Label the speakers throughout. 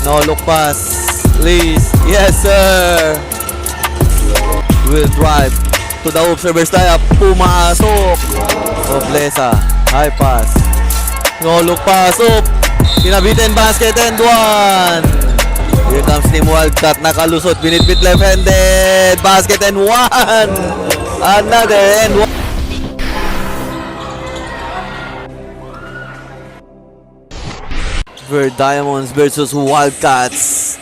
Speaker 1: No look pass. Please. Yes, sir. Will drive to the hoop. Reverse layup. Pumasok. Noblesa. High pass. No look pass. Up. Pinabitin basket and one. Here comes Team Wildcat. Nakalusot. Binitbit left-handed. Basket and one. Another and one. Ver Diamonds versus Wildcats.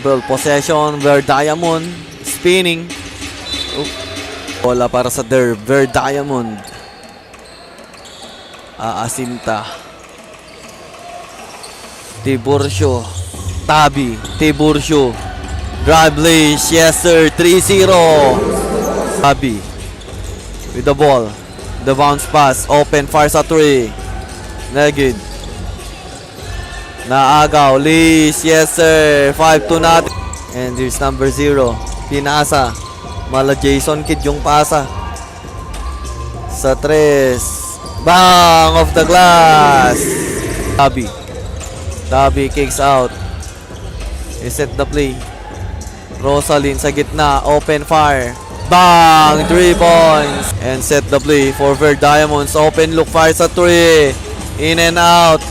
Speaker 1: Ball possession. Ver Diamond spinning. Bola para sa Ver Diamond. Aasinta. Tiburcio. Tabi. Tiburcio. Dribbling. Yes sir. 3-0. Tabi. With the ball. The bounce pass. Open. Far sa 3. Negid. Naagaw. Liz. Yes sir. 5-2 natin. And here's number 0. Pinasa. Mala Jason Kidd yung pasa. Sa 3. Bang! Off the glass. Tabi. Tabi kicks out. Reset the play. Rosalyn sa gitna. Open fire. Bang! 3 points. And set the play for Ver Diamonds. Open look. Fire sa 3. In and out.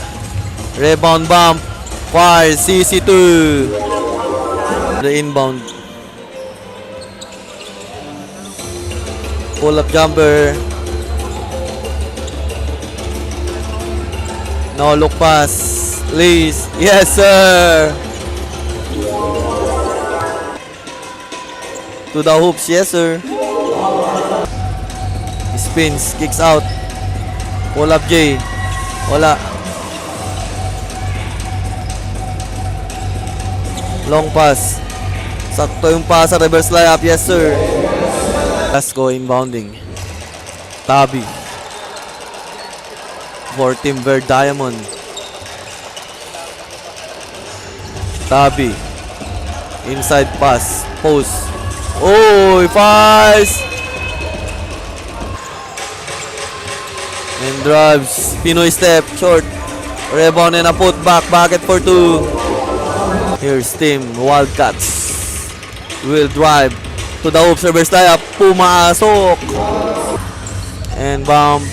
Speaker 1: Rebound bump. Fire. CC2. The inbound. Pull up jumper. No look pass. Please. Yes sir. To the hoops. Yes sir. Spins. Kicks out. Pull up J. Wala. Long pass. Sakto yung pass sa reverse layup. Yes sir. Let's go inbounding. Tabi. For Team Ver Diamond. Tabi. Inside pass. Post. Oh, pass. And drives. Pinoy step. Short. Rebound and a put back. Bucket for 2. Here's Team Wildcats. Will drive to the hoops. Reverse layup. Pumasok. And bump.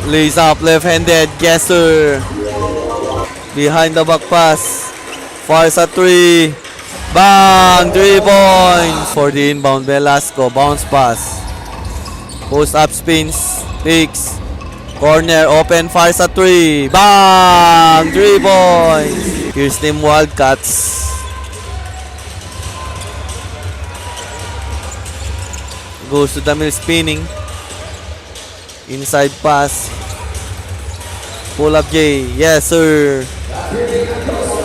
Speaker 1: Lays up. Left-handed. Yes sir. Behind the back pass. Far sa 3. Bang! 3 points. For the inbound. Velasco. Bounce pass. Post up spins. Picks. Corner. Open. Far sa 3. Bang! 3 points. Here's Team Wildcats. Goes to the middle spinning. Inside pass. Pull up J. Yes sir.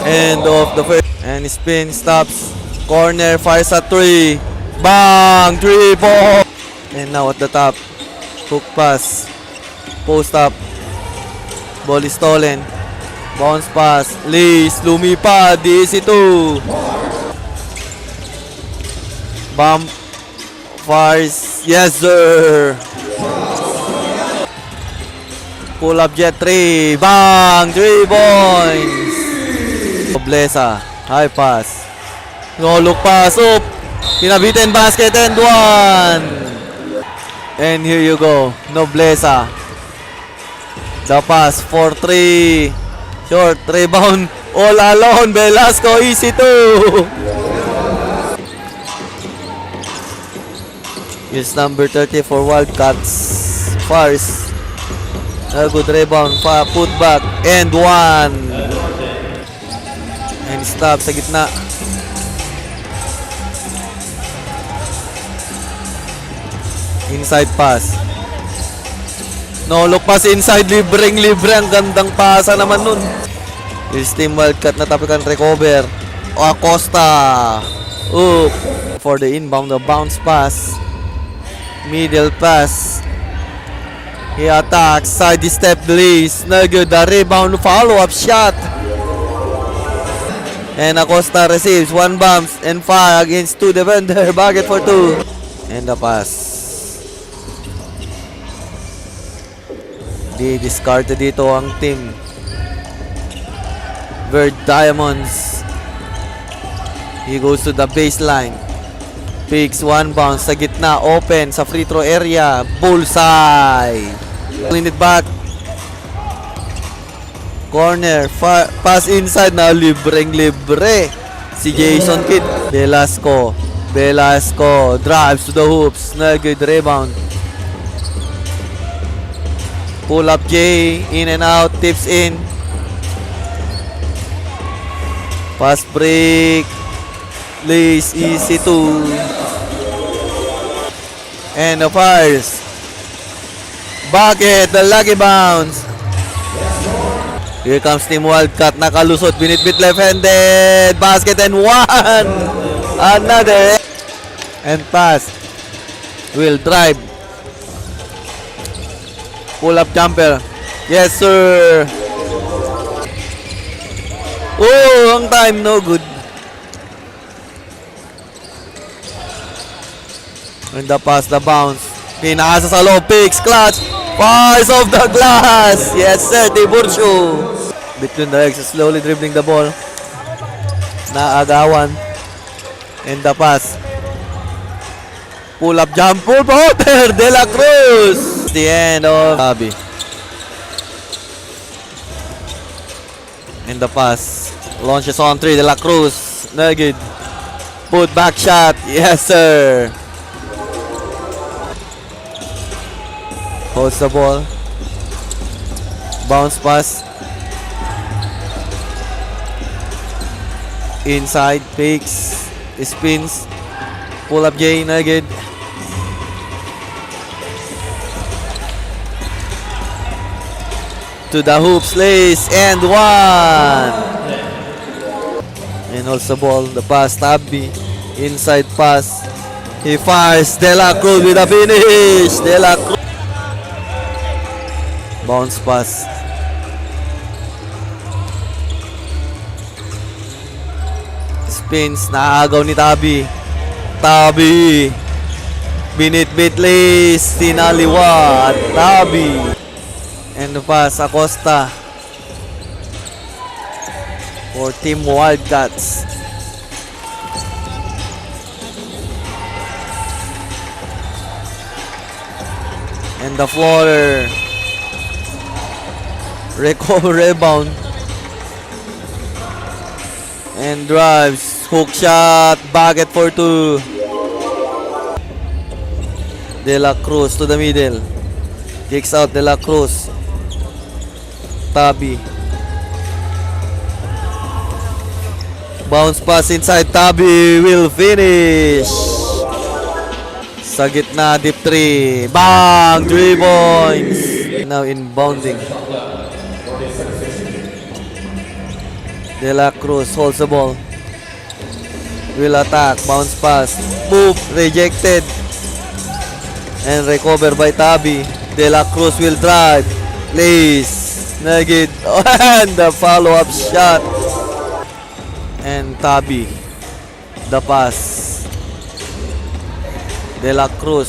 Speaker 1: End of the first. And spin. Stops. Corner. Fires at 3. Bang! 3 points. And now at the top. Hook pass. Post up. Ball is stolen. Bounce pass. Liz. Lumipad. DC2. Bump. Fires. Yes sir. Pull up Jet 3. Bang! 3 points. Noblesa. High pass. No look pass. Up. Pinabitin basket and 1. And here you go. Noblesa. The pass for 3. Short. Rebound. All alone. Velasco. Easy 2. Here's number 30 for Wildcats. Fars. A good rebound. Put back. And 1. And stop sa gitna. Inside pass. No look pass inside. Libre ang gandang pasa naman nun. Here's Team Wildcat na tapikan recover. Acosta. Up. For the inbound. The bounce pass. Middle pass. He attacks. Side step Blaze. No good. The rebound. Follow-up shot. And Acosta receives. 1 bumps and 5 against 2 defender. Bucket for 2. And the pass. Di-discarded dito ang team Ver Diamonds. He goes to the baseline. Picks one bounce sa gitna. Open sa free throw area. Bullseye. Clean it back. Corner. Pass inside na. Libreng-libre. Si Jason Kidd. Velasco. Drives to the hoops. Na good rebound. Pull up Jay. In and out. Tips in. Pass break. Lays easy to. And the fires. Bucket. The lucky bounce. Here comes Team Wildcat. Nakalusot. Binitbit left-handed. Basket and one. Another. And pass. Will drive. Pull up jumper. Yes, sir. Oh, long time. No good. And the pass, the bounce. Pinasa sa low. Picks. Clutch. Fires off the glass. Yes, sir. Tiburcio. Between the legs. Slowly dribbling the ball. Naagawan. And the pass. Pull up jumper. Potter. De La Cruz. The end of Tabi. And the pass. Launches on 3. De La Cruz. Nugget. Put back shot. Yes, sir. Holds the ball. Bounce pass. Inside. Fakes. Spins. Pull up Jay. Nugget. To the hoops. Lace. And one. And also ball. The pass. Tabi. Inside pass. He fires. De La Cruz with a finish. De La Cruz. Bounce pass. Spins. Naagaw ni Tabi. Binit-bit lace. Tinaliwa. Tabi. And the pass. Acosta. For Team Wildcats. And the floater. Recover rebound. And drives. Hook shot. Bucket for 2. De La Cruz to the middle. Kicks out De La Cruz. Tabi. Bounce pass inside. Tabi will finish. Sa gitna. Deep 3. Bang! 3 points. Now inbounding. De La Cruz holds the ball. Will attack. Bounce pass. Move. Rejected. And recover by Tabi. De La Cruz will drive. Lace. Nugget. And the follow-up shot. And Tabi. The pass. De La Cruz.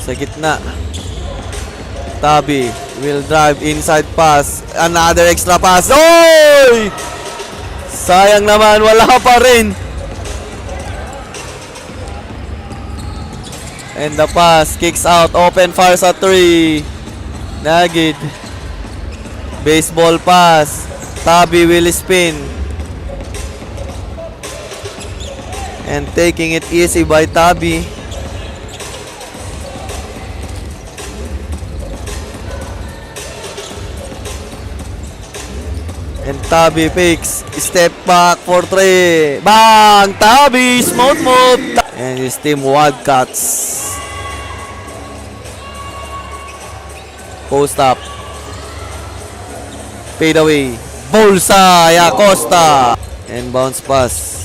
Speaker 1: Sa gitna. Tabi will drive inside pass. Another extra pass. Oy! Sayang naman, wala pa rin. And the pass kicks out. Open fires at 3. Nugget. Baseball pass. Tabi will spin. And taking it easy by Tabi. And Tabi picks. Step back for 3. Bang! Tabi! Smooth move! And his Team Wildcats. Post up. Fade away. Bullseye! Acosta! And bounce pass.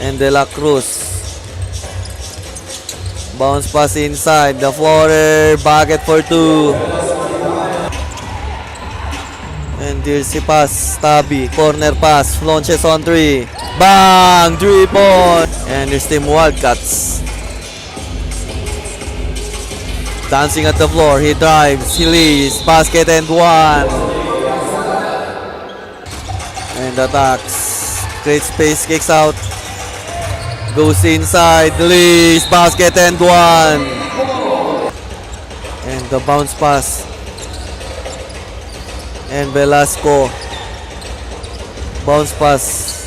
Speaker 1: And De La Cruz. Bounce pass inside. The floater. Bucket for 2. And here's the pass. Tabi. Corner pass. Launches on 3. Bang! 3 points. And here's Team Wildcats. Dancing at the floor. He drives. He leads. Basket and 1. And attacks. Create space, kicks out. Goes inside. Release. Basket and one. And the bounce pass. And Velasco. Bounce pass.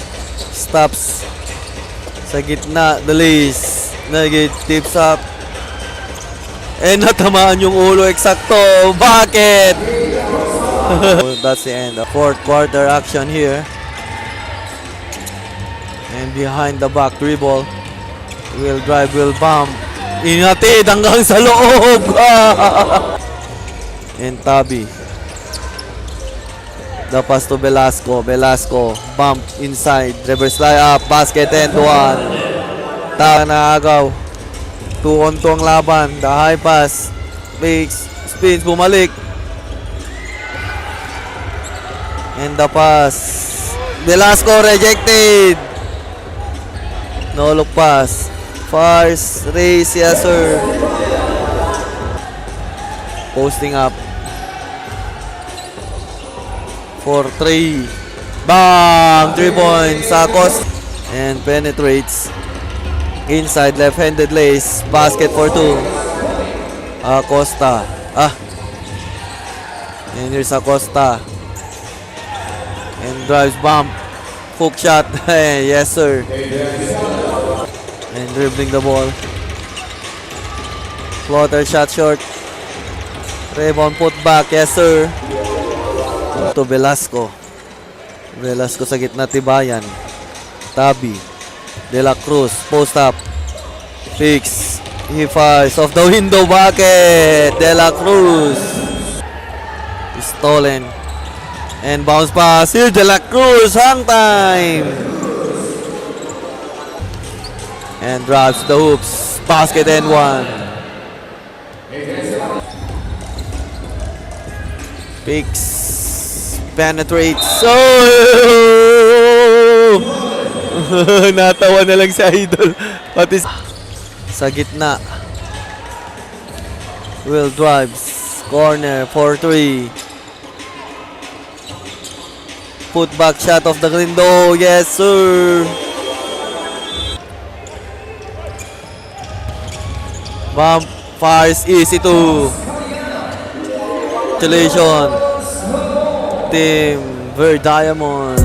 Speaker 1: Stops. Sa gitna. Release. Nagit. Tips up. And natamaan yung ulo. Eksakto. Bakit? That's the end. The fourth quarter action here. And behind the back dribble. Will drive, will bump. Inatid hanggang sa loob. And Tabi. The pass to Velasco. Velasco. Bump inside. Reverse layup. Basket and one. Na agaw. 2-on-2 ang laban. The high pass. Fakes. Spins. Bumalik. And the pass. Velasco rejected. No look pass. Fars. Race. Yes sir. Posting up. For 3. Bang! 3 points. Sakos. And penetrates. Inside left-handed lace. Basket for 2. Acosta. And here's Acosta. And drives bump. Hook shot. Yes sir. And dribbling the ball. Floater shot short. Rebound put back. Yes sir. To Velasco. Velasco sa gitna tibayan. Tabi. De La Cruz. Post up. Fix. He fires off the window. Bucket. De La Cruz. Stolen. And bounce pass. Here De La Cruz. Hang time. And drives the hoops. Basket and one. Picks. Penetrates. Oh! Natawa na lang si Idol. Pati sa gitna. Will drives. Corner. 4-3. Put back shot of the window. Yes sir. Bump. Fires easy to. Congratulations. Team Ver Diamond.